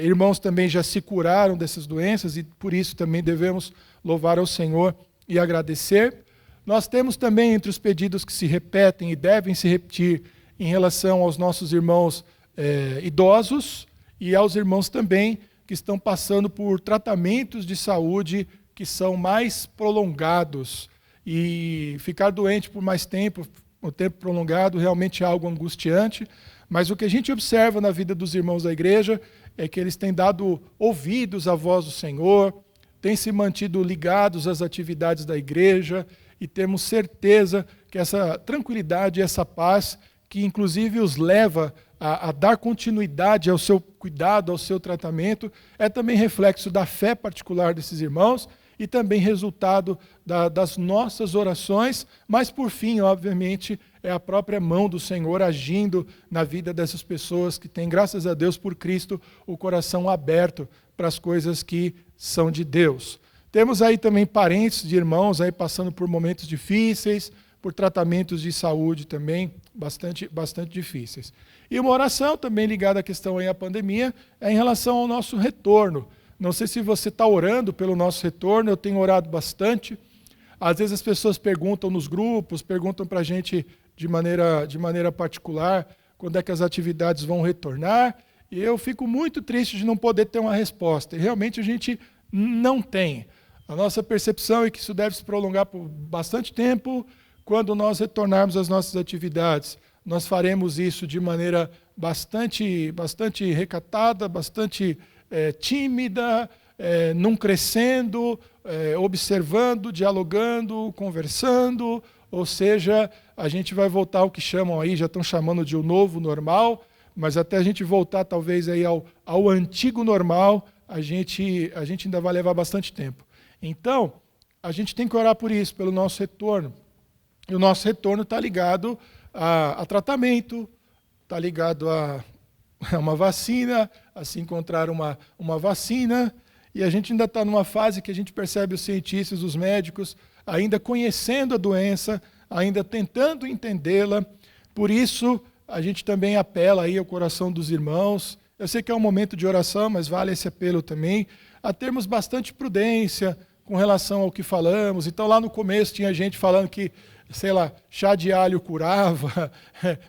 Irmãos também já se curaram dessas doenças e por isso também devemos louvar ao Senhor e agradecer. Nós temos também entre os pedidos que se repetem e devem se repetir em relação aos nossos irmãos idosos e aos irmãos também que estão passando por tratamentos de saúde que são mais prolongados. E ficar doente por mais tempo, o tempo prolongado, realmente é algo angustiante. Mas o que a gente observa na vida dos irmãos da igreja é que eles têm dado ouvidos à voz do Senhor, têm se mantido ligados às atividades da igreja e temos certeza que essa tranquilidade e essa paz, que inclusive os leva a dar continuidade ao seu cuidado, ao seu tratamento, é também reflexo da fé particular desses irmãos e também resultado das nossas orações, mas por fim, obviamente, é a própria mão do Senhor agindo na vida dessas pessoas que têm, graças a Deus, por Cristo, o coração aberto para as coisas que são de Deus. Temos aí também parentes de irmãos aí passando por momentos difíceis, por tratamentos de saúde também bastante difíceis. E uma oração também ligada à questão aí à pandemia é em relação ao nosso retorno. Não sei se você está orando pelo nosso retorno, eu tenho orado bastante. Às vezes as pessoas perguntam nos grupos, perguntam para a gente de maneira particular quando é que as atividades vão retornar. E eu fico muito triste de não poder ter uma resposta. E realmente a gente não tem. A nossa percepção é que isso deve se prolongar por bastante tempo. Quando nós retornarmos às nossas atividades, nós faremos isso de maneira bastante recatada, bastante tímida, não crescendo, observando, dialogando, conversando, ou seja, a gente vai voltar ao que chamam aí, já estão chamando de o novo normal, mas até a gente voltar talvez aí ao antigo normal, a gente ainda vai levar bastante tempo. Então, a gente tem que orar por isso, pelo nosso retorno. E o nosso retorno está ligado a tratamento, está ligado a uma vacina, a se encontrar uma vacina, e a gente ainda está numa fase que a gente percebe os cientistas, os médicos, ainda conhecendo a doença, ainda tentando entendê-la. Por isso, a gente também apela aí ao coração dos irmãos. Eu sei que é um momento de oração, mas vale esse apelo também, a termos bastante prudência com relação ao que falamos. Então, lá no começo tinha gente falando que, sei lá, chá de alho curava,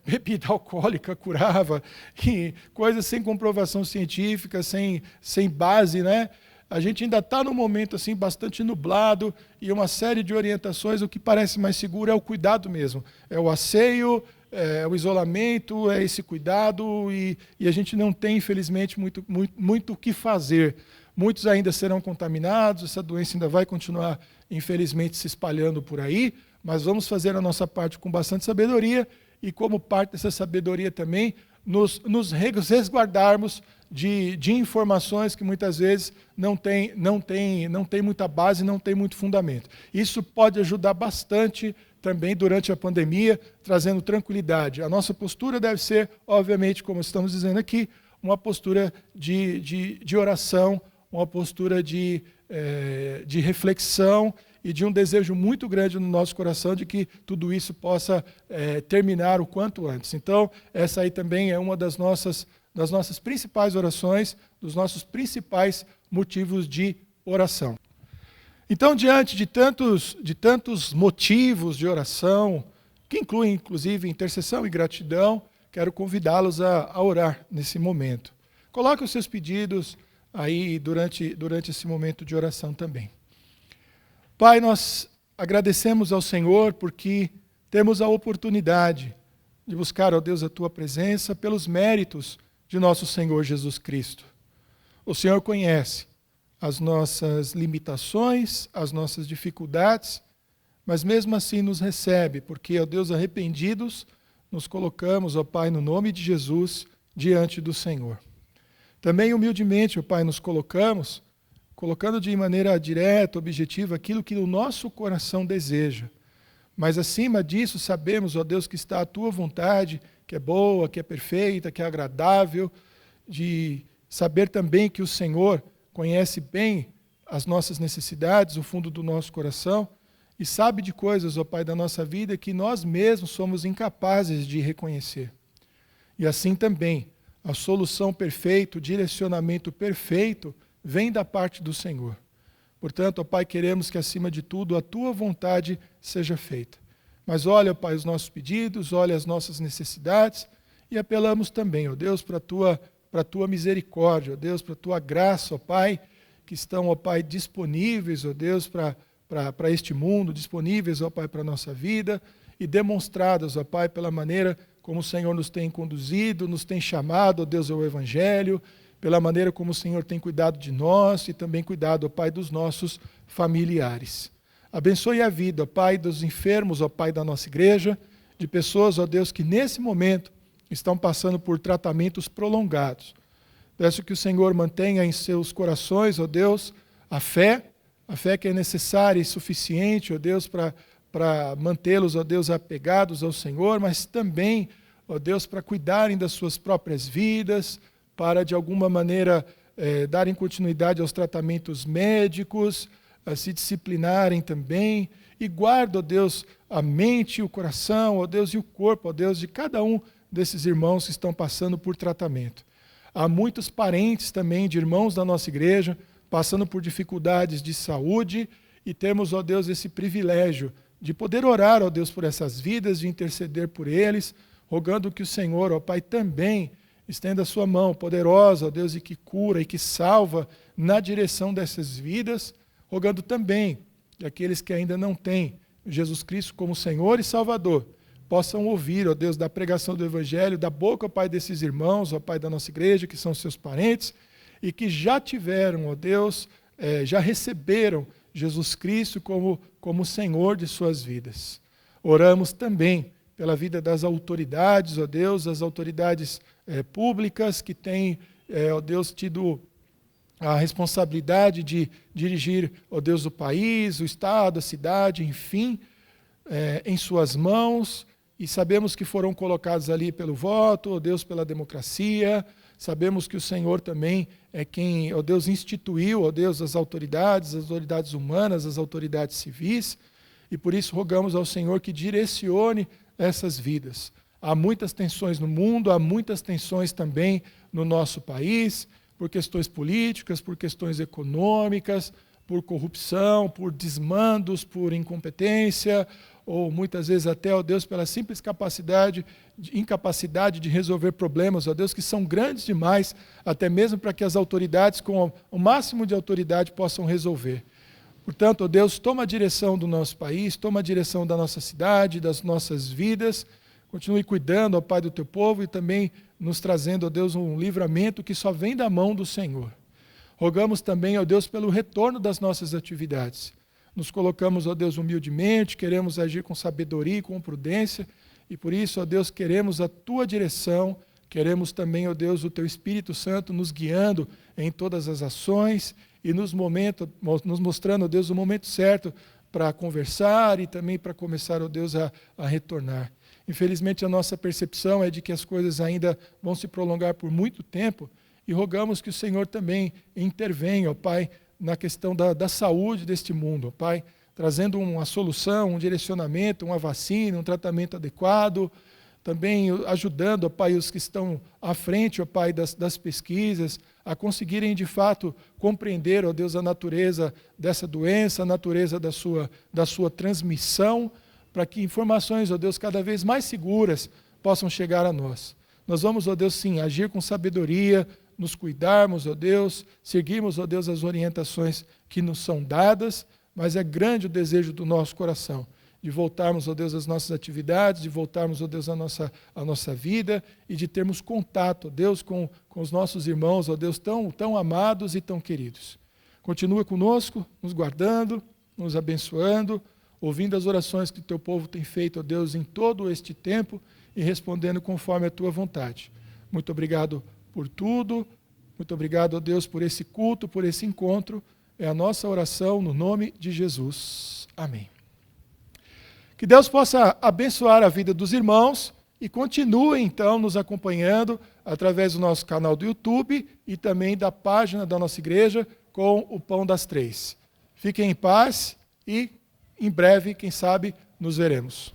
bebida alcoólica curava, e coisas sem comprovação científica, sem base, né? A gente ainda está num momento assim bastante nublado e uma série de orientações. O que parece mais seguro é o cuidado mesmo, é o asseio, é o isolamento, é esse cuidado e a gente não tem, infelizmente, muito o que fazer. Muitos ainda serão contaminados, essa doença ainda vai continuar, infelizmente, se espalhando por aí, mas vamos fazer a nossa parte com bastante sabedoria e, como parte dessa sabedoria também, nos resguardarmos de informações que muitas vezes não tem muita base, não tem muito fundamento. Isso pode ajudar bastante também durante a pandemia, trazendo tranquilidade. A nossa postura deve ser, obviamente, como estamos dizendo aqui, uma postura de oração, uma postura de reflexão e de um desejo muito grande no nosso coração de que tudo isso possa terminar o quanto antes. Então, essa aí também é uma das nossas principais orações, dos nossos principais motivos de oração. Então, diante de tantos motivos de oração, que incluem, inclusive, intercessão e gratidão, quero convidá-los a orar nesse momento. Coloque os seus pedidos aí durante esse momento de oração também. Pai, nós agradecemos ao Senhor porque temos a oportunidade de buscar, ó Deus, a Tua presença pelos méritos de nosso Senhor Jesus Cristo. O Senhor conhece as nossas limitações, as nossas dificuldades, mas mesmo assim nos recebe, porque, ó Deus, arrependidos, nos colocamos, ó Pai, no nome de Jesus, diante do Senhor. Também humildemente, ó Pai, nos colocando de maneira direta, objetiva, aquilo que o nosso coração deseja. Mas acima disso, sabemos, ó Deus, que está a Tua vontade, que é boa, que é perfeita, que é agradável, de saber também que o Senhor conhece bem as nossas necessidades, o fundo do nosso coração, e sabe de coisas, ó Pai, da nossa vida que nós mesmos somos incapazes de reconhecer. E assim também, a solução perfeita, o direcionamento perfeito, vem da parte do Senhor. Portanto, ó Pai, queremos que, acima de tudo, a Tua vontade seja feita. Mas olha, ó Pai, os nossos pedidos, olha as nossas necessidades, e apelamos também, ó Deus, para a Tua misericórdia, ó Deus, para a Tua graça, ó Pai, que estão, ó Pai, disponíveis, ó Deus, para este mundo, disponíveis, ó Pai, para a nossa vida, e demonstradas, ó Pai, pela maneira como o Senhor nos tem conduzido, nos tem chamado, ó Deus, ao Evangelho, pela maneira como o Senhor tem cuidado de nós e também cuidado, ó Pai, dos nossos familiares. Abençoe a vida, ó Pai, dos enfermos, ó Pai, da nossa igreja, de pessoas, ó Deus, que nesse momento estão passando por tratamentos prolongados. Peço que o Senhor mantenha em seus corações, ó Deus, a fé que é necessária e suficiente, ó Deus, para mantê-los, ó Deus, apegados ao Senhor, mas também, ó Deus, para cuidarem das suas próprias vidas, para, de alguma maneira, darem continuidade aos tratamentos médicos, a se disciplinarem também, e guarda, ó Deus, a mente, o coração, ó Deus, e o corpo, ó Deus, de cada um desses irmãos que estão passando por tratamento. Há muitos parentes também de irmãos da nossa igreja passando por dificuldades de saúde, e temos, ó Deus, esse privilégio de poder orar, ó Deus, por essas vidas, de interceder por eles, rogando que o Senhor, ó Pai, também estenda a sua mão poderosa, ó Deus, e que cura e que salva na direção dessas vidas, rogando também que aqueles que ainda não têm Jesus Cristo como Senhor e Salvador possam ouvir, ó Deus, da pregação do Evangelho, da boca, ó Pai, desses irmãos, ó Pai, da nossa igreja, que são seus parentes, e que já tiveram, ó Deus, já receberam Jesus Cristo como Senhor de suas vidas. Oramos também pela vida das autoridades, ó Deus, as autoridades públicas que têm, ó Deus, tido a responsabilidade de dirigir, ó Deus, o país, o estado, a cidade, enfim, em suas mãos, e sabemos que foram colocados ali pelo voto, ó Deus, pela democracia. Sabemos que o Senhor também é quem, ó Deus, instituiu, ó Deus, as autoridades humanas, as autoridades civis, e por isso rogamos ao Senhor que direcione essas vidas. Há muitas tensões no mundo, há muitas tensões também no nosso país, por questões políticas, por questões econômicas, por corrupção, por desmandos, por incompetência, ou muitas vezes até, ó Deus, pela simples incapacidade de resolver problemas, ó Deus, que são grandes demais, até mesmo para que as autoridades, com o máximo de autoridade, possam resolver. Portanto, ó Deus, toma a direção do nosso país, toma a direção da nossa cidade, das nossas vidas, continue cuidando, ó Pai, do Teu povo e também nos trazendo, ó Deus, um livramento que só vem da mão do Senhor. Rogamos também, ó Deus, pelo retorno das nossas atividades. Nos colocamos, ó Deus, humildemente, queremos agir com sabedoria e com prudência, e por isso, ó Deus, queremos a Tua direção, queremos também, ó Deus, o Teu Espírito Santo nos guiando em todas as ações e nos mostrando, ó Deus, o momento certo para conversar e também para começar, ó Deus, a retornar. Infelizmente, a nossa percepção é de que as coisas ainda vão se prolongar por muito tempo, e rogamos que o Senhor também intervenha, ó Pai, na questão da saúde deste mundo, ó Pai, trazendo uma solução, um direcionamento, uma vacina, um tratamento adequado, também ajudando, ó Pai, os que estão à frente, ó Pai, das pesquisas, a conseguirem de fato compreender, ó Deus, a natureza dessa doença, a natureza da sua transmissão, para que informações, ó Deus, cada vez mais seguras possam chegar a nós. Nós vamos, ó Deus, sim, agir com sabedoria, nos cuidarmos, ó Deus, seguirmos, ó Deus, as orientações que nos são dadas, mas é grande o desejo do nosso coração de voltarmos, ó Deus, às nossas atividades, de voltarmos, ó Deus, à nossa vida e de termos contato, ó Deus, com os nossos irmãos, ó Deus, tão amados e tão queridos. Continua conosco, nos guardando, nos abençoando, ouvindo as orações que o teu povo tem feito, ó Deus, em todo este tempo e respondendo conforme a tua vontade. Muito obrigado por tudo, muito obrigado, ó Deus, por esse culto, por esse encontro. É a nossa oração no nome de Jesus. Amém. Que Deus possa abençoar a vida dos irmãos e continue, então, nos acompanhando através do nosso canal do YouTube e também da página da nossa igreja com o Pão das Três. Fiquem em paz e, em breve, quem sabe, nos veremos.